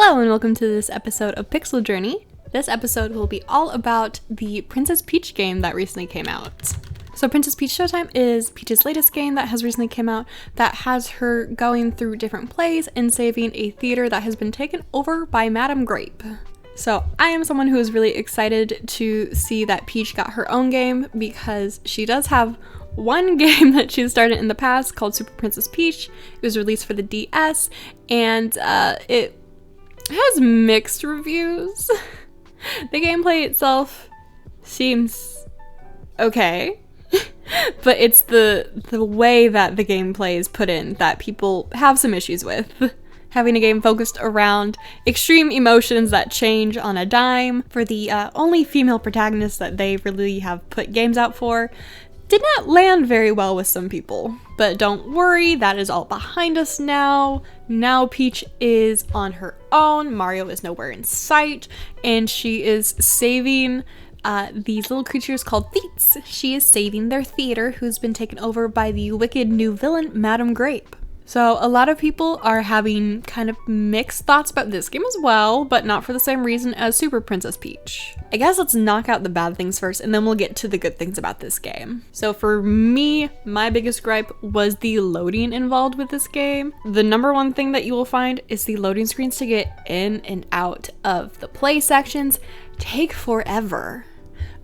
Hello and welcome to this episode of Pixel Journey. This episode will be all about the Princess Peach game that recently came out. So Princess Peach Showtime is Peach's latest game that has recently come out that has her going through different plays and saving a theater that has been taken over by Madame Grape. So I am someone who is really excited to see that Peach got her own game because she does have one game that she started in the past called Super Princess Peach. It was released for the DS and it has mixed reviews. The gameplay itself seems okay, but it's the way that the gameplay is put in that people have some issues with. Having a game focused around extreme emotions that change on a dime for the only female protagonist that they really have put games out for did not land very well with some people. But don't worry, that is all behind us now. Now Peach is on her own, Mario is nowhere in sight, and she is saving these little creatures called Theets. She is saving their theater, who's been taken over by the wicked new villain, Madame Grape. So a lot of people are having kind of mixed thoughts about this game as well, but not for the same reason as Super Princess Peach. I guess let's knock out the bad things first, and then we'll get to the good things about this game. So for me, my biggest gripe was the loading involved with this game. The number one thing that you will find is the loading screens to get in and out of the play sections take forever.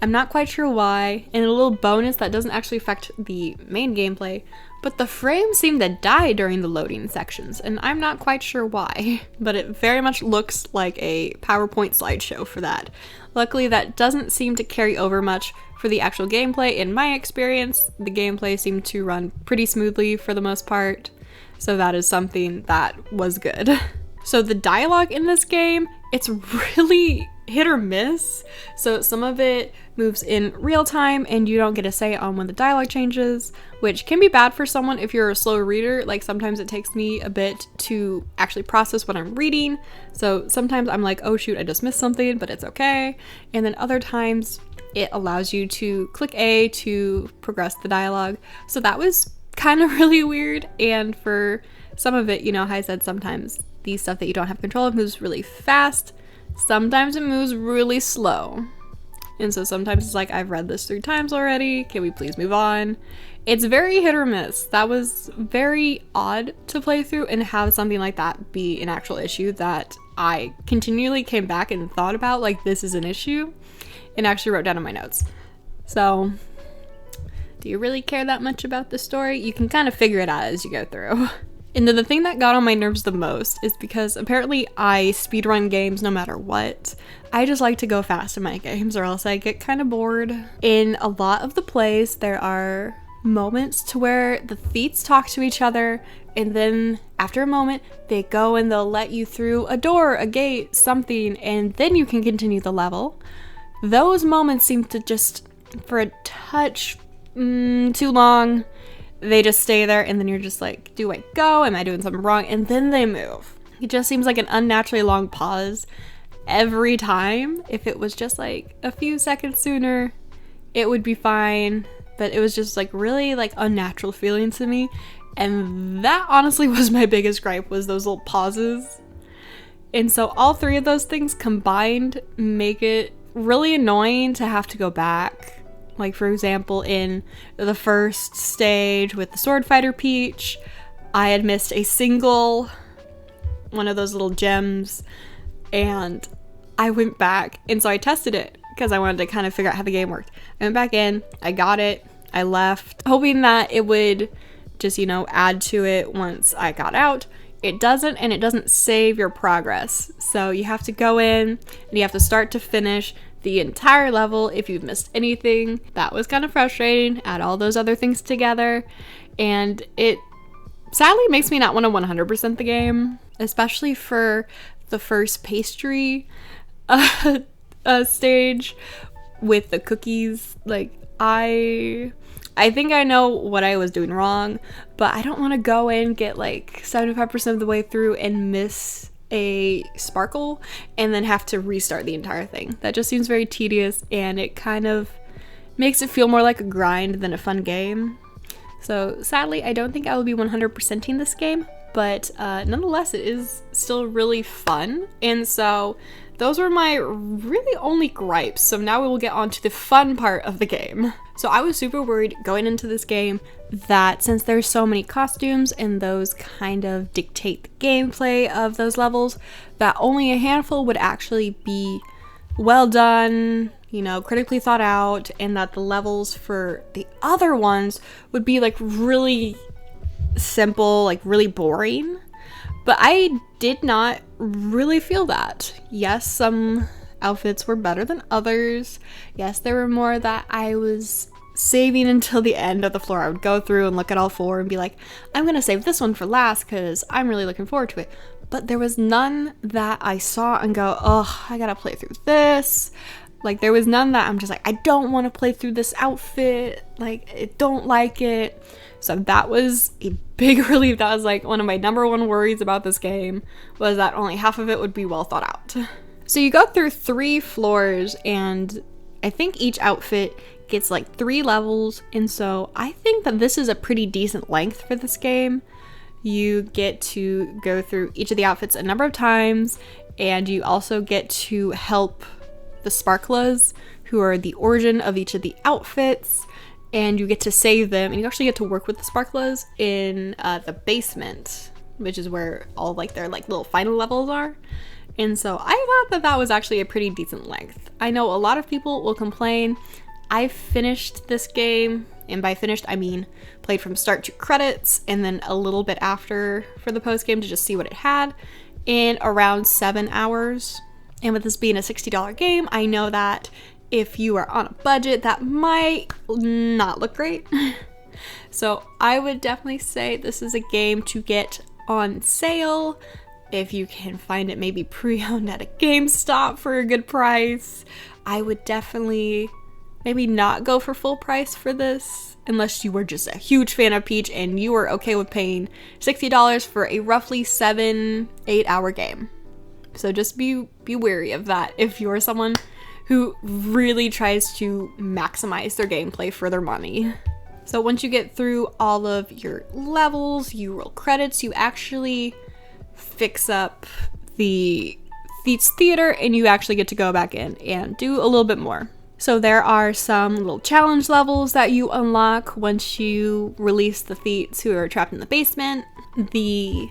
I'm not quite sure why, and a little bonus that doesn't actually affect the main gameplay, but the frames seem to die during the loading sections, and I'm not quite sure why, but it very much looks like a PowerPoint slideshow for that. Luckily, that doesn't seem to carry over much for the actual gameplay. In my experience, the gameplay seemed to run pretty smoothly for the most part, so that is something that was good. So the dialogue in this game, it's really hit or miss. So some of it moves in real time and you don't get a say on when the dialogue changes, which can be bad for someone if you're a slow reader. Like sometimes it takes me a bit to actually process what I'm reading. So sometimes I'm like, oh shoot, I just missed something, but it's okay. And then other times it allows you to click A to progress the dialogue. So that was kind of really weird. And for some of it, you know, how I said sometimes the stuff that you don't have control of moves really fast. Sometimes it moves really slow. And so sometimes it's like, I've read this 3 times already. Can we please move on? It's very hit or miss. That was very odd to play through and have something like that be an actual issue that I continually came back and thought about, like, this is an issue, and actually wrote down in my notes. So, do you really care that much about the story? You can kind of figure it out as you go through. And then the thing that got on my nerves the most is because apparently I speedrun games no matter what. I just like to go fast in my games or else I get kind of bored. In a lot of the plays, there are moments to where the Theets talk to each other, and then after a moment, they go and they'll let you through a door, a gate, something, and then you can continue the level. Those moments seem to just, for a touch, too long. They just stay there and then you're just like, do I go? Am I doing something wrong? And then they move. It just seems like an unnaturally long pause every time. If it was just like a few seconds sooner, it would be fine. But it was just like really like unnatural feeling to me. And that honestly was my biggest gripe, was those little pauses. And so all 3 of those things combined make it really annoying to have to go back. Like, for example, in the first stage with the Sword Fighter Peach, I had missed a single one of those little gems, and I went back, and so I tested it because I wanted to kind of figure out how the game worked. I went back in, I got it, I left, hoping that it would just, you know, add to it once I got out. It doesn't, and it doesn't save your progress. So you have to go in, and you have to start to finish the entire level if you've missed anything. That was kind of frustrating. Add all those other things together, and it sadly makes me not want to 100% the game, especially for the first pastry stage with the cookies. Like, I think I know what I was doing wrong, but I don't want to go in, get like 75% of the way through and miss a sparkle and then have to restart the entire thing. That just seems very tedious, and it kind of makes it feel more like a grind than a fun game. So sadly, I don't think I will be 100%ing this game, but nonetheless, it is still really fun. And so those were my really only gripes. So now we will get on to the fun part of the game. So I was super worried going into this game that since there's so many costumes and those kind of dictate the gameplay of those levels, that only a handful would actually be well done, you know, critically thought out, and that the levels for the other ones would be like really simple, like really boring. But I did not really feel that. Yes, some outfits were better than others. Yes, there were more that I was saving until the end of the floor. I would go through and look at all 4 and be like, I'm gonna save this one for last because I'm really looking forward to it. But there was none that I saw and go, oh, I gotta play through this. Like, there was none that I'm just like, I don't want to play through this outfit. Like, I don't like it. So that was a big relief. That was like one of my number one worries about this game, was that only half of it would be well thought out. So you go through 3 floors, and I think each outfit gets like 3 levels. And so I think that this is a pretty decent length for this game. You get to go through each of the outfits a number of times, and you also get to help the sparklers, who are the origin of each of the outfits, and you get to save them, and you actually get to work with the sparklers in the basement, which is where all like their like little final levels are. And so I thought that that was actually a pretty decent length. I know a lot of people will complain. I finished this game, and by finished I mean played from start to credits and then a little bit after for the post game to just see what it had, in around 7 hours. And with this being a $60 game, I know that if you are on a budget, that might not look great. So I would definitely say this is a game to get on sale. If you can find it maybe pre-owned at a GameStop for a good price, I would definitely maybe not go for full price for this, unless you were just a huge fan of Peach and you were okay with paying $60 for a roughly 7-8 hour game. So just be wary of that if you're someone who really tries to maximize their gameplay for their money. So once you get through all of your levels, you roll credits, you actually fix up the Theats Theater, and you actually get to go back in and do a little bit more. So there are some little challenge levels that you unlock once you release the Theats who are trapped in the basement. The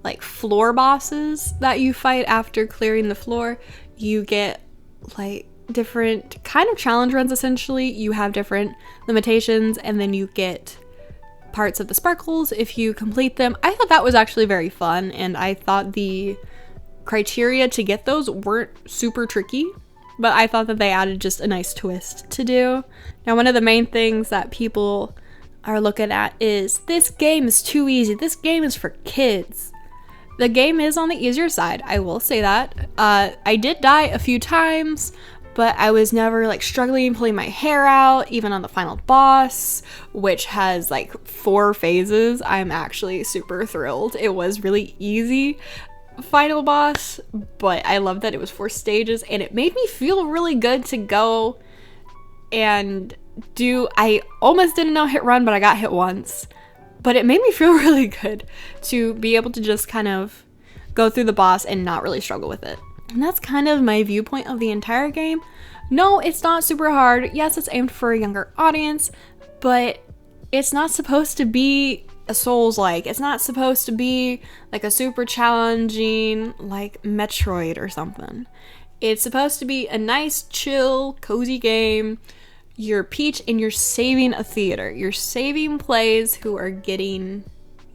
like floor bosses that you fight after clearing the floor, you get like different kind of challenge runs. Essentially, you have different limitations, and then you get parts of the sparkles if you complete them. I thought that was actually very fun, and I thought the criteria to get those weren't super tricky, but I thought that they added just a nice twist to do. Now, one of the main things that people are looking at is, this game is too easy. This game is for kids. The game is on the easier side, I will say that. I did die a few times, but I was never like struggling pulling my hair out, even on the final boss, which has like 4 phases. I'm actually super thrilled. It was really easy final boss, but I love that it was 4 stages, and it made me feel really good to go and do, I almost didn't know hit run, but I got hit once. But it made me feel really good to be able to just kind of go through the boss and not really struggle with it. And that's kind of my viewpoint of the entire game. No, it's not super hard. Yes, it's aimed for a younger audience, but it's not supposed to be a Souls-like. It's not supposed to be like a super challenging like Metroid or something. It's supposed to be a nice, chill, cozy game. You're Peach and you're saving a theater. You're saving plays who are getting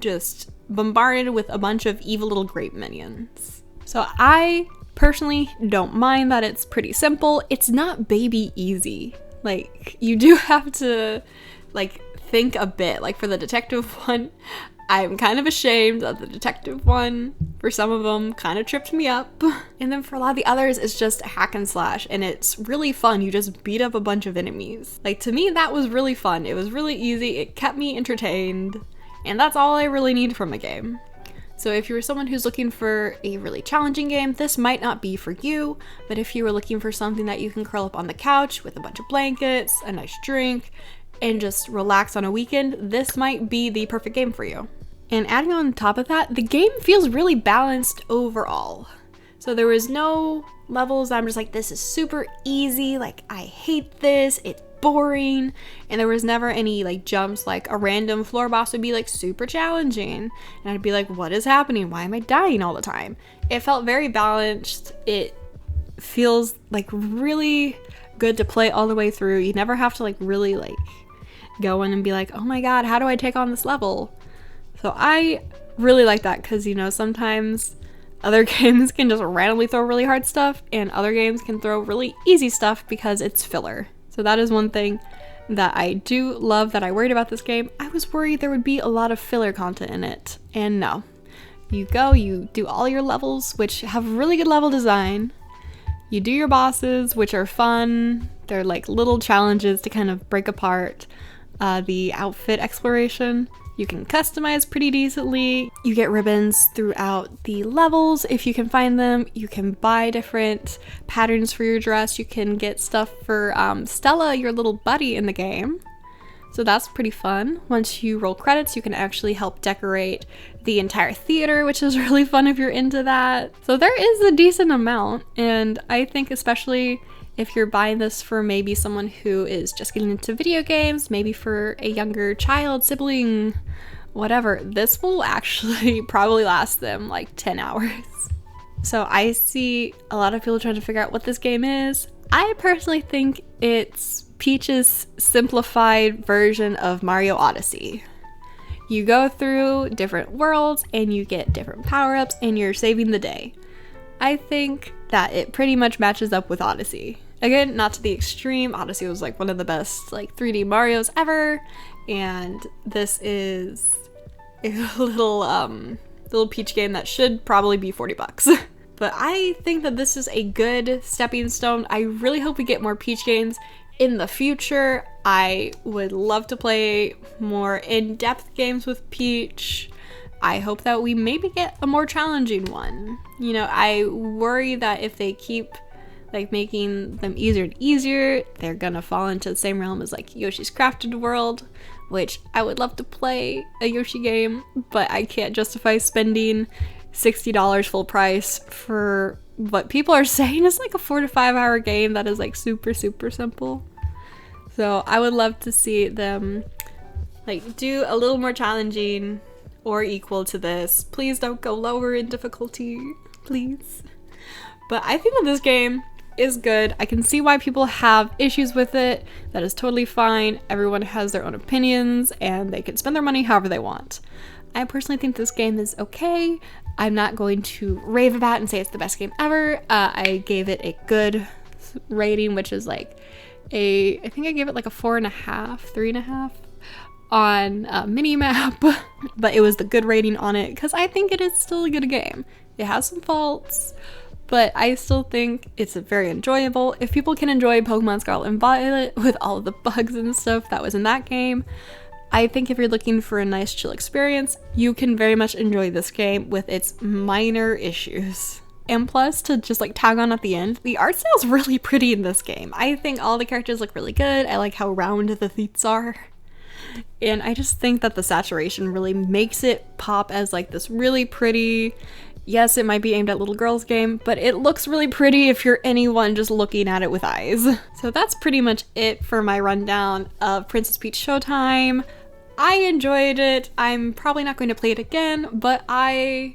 just bombarded with a bunch of evil little grape minions. So I personally don't mind that it's pretty simple. It's not baby easy. Like, you do have to like think a bit. Like for the detective one, I'm kind of ashamed that the detective one, for some of them, kind of tripped me up. And then for a lot of the others, it's just hack and slash, and it's really fun. You just beat up a bunch of enemies. Like, to me, that was really fun. It was really easy. It kept me entertained, and that's all I really need from a game. So if you're someone who's looking for a really challenging game, this might not be for you, but if you were looking for something that you can curl up on the couch with a bunch of blankets, a nice drink, and just relax on a weekend, this might be the perfect game for you. And adding on top of that, the game feels really balanced overall. So there was no levels that I'm just like, this is super easy, like I hate this, it's boring. And there was never any like jumps, like a random floor boss would be like super challenging. And I'd be like, what is happening? Why am I dying all the time? It felt very balanced. It feels like really good to play all the way through. You never have to like really like go in and be like, oh my god, how do I take on this level? So I really like that because, you know, sometimes other games can just randomly throw really hard stuff and other games can throw really easy stuff because it's filler. So that is one thing that I do love that I worried about this game. I was worried there would be a lot of filler content in it, and no. You go, you do all your levels, which have really good level design. You do your bosses, which are fun. They're like little challenges to kind of break apart the outfit exploration. You can customize pretty decently. You get ribbons throughout the levels if you can find them. You can buy different patterns for your dress. You can get stuff for Stella, your little buddy in the game. So that's pretty fun. Once you roll credits, you can actually help decorate the entire theater, which is really fun if you're into that. So there is a decent amount, and I think especially if you're buying this for maybe someone who is just getting into video games, maybe for a younger child, sibling, whatever, this will actually probably last them like 10 hours. So I see a lot of people trying to figure out what this game is. I personally think it's Peach's simplified version of Mario Odyssey. You go through different worlds and you get different power-ups and you're saving the day. I think that it pretty much matches up with Odyssey. Again, not to the extreme. Odyssey was like one of the best like 3D Marios ever, and this is a little Peach game that should probably be 40 bucks. But I think that this is a good stepping stone. I really hope we get more Peach games in the future. I would love to play more in-depth games with Peach. I hope that we maybe get a more challenging one. You know, I worry that if they keep like making them easier and easier, they're gonna fall into the same realm as like Yoshi's Crafted World, which I would love to play a Yoshi game, but I can't justify spending $60 full price for what people are saying is like a 4 to 5 hour game that is like super simple. So I would love to see them like do a little more challenging or equal to this. Please don't go lower in difficulty, please. But I think that this game is good. I can see why people have issues with it. That is totally fine. Everyone has their own opinions and they can spend their money however they want. I personally think this game is okay. I'm not going to rave about it and say it's the best game ever. I gave it a good rating, which is like I think I gave it like a 4.5, 3.5 on Minimap, but it was the good rating on it because I think it is still a good game. It has some faults, but I still think it's very enjoyable. If people can enjoy Pokemon Scarlet and Violet with all of the bugs and stuff that was in that game, I think if you're looking for a nice chill experience, you can very much enjoy this game with its minor issues. And plus, to just like tag on at the end, the art style is really pretty in this game. I think all the characters look really good. I like how round the feet are. And I just think that the saturation really makes it pop as like this really pretty, yes, it might be aimed at little girls game, but it looks really pretty if you're anyone just looking at it with eyes. So that's pretty much it for my rundown of Princess Peach Showtime. I enjoyed it. I'm probably not going to play it again, but I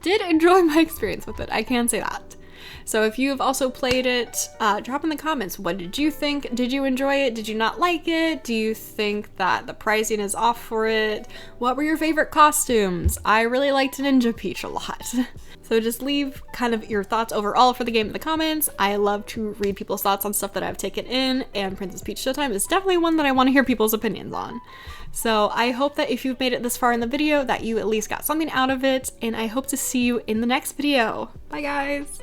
did enjoy my experience with it. I can say that. So if you've also played it, drop in the comments. What did you think? Did you enjoy it? Did you not like it? Do you think that the pricing is off for it? What were your favorite costumes? I really liked Ninja Peach a lot. So just leave kind of your thoughts overall for the game in the comments. I love to read people's thoughts on stuff that I've taken in, and Princess Peach Showtime is definitely one that I want to hear people's opinions on. So I hope that if you've made it this far in the video that you at least got something out of it, and I hope to see you in the next video. Bye guys!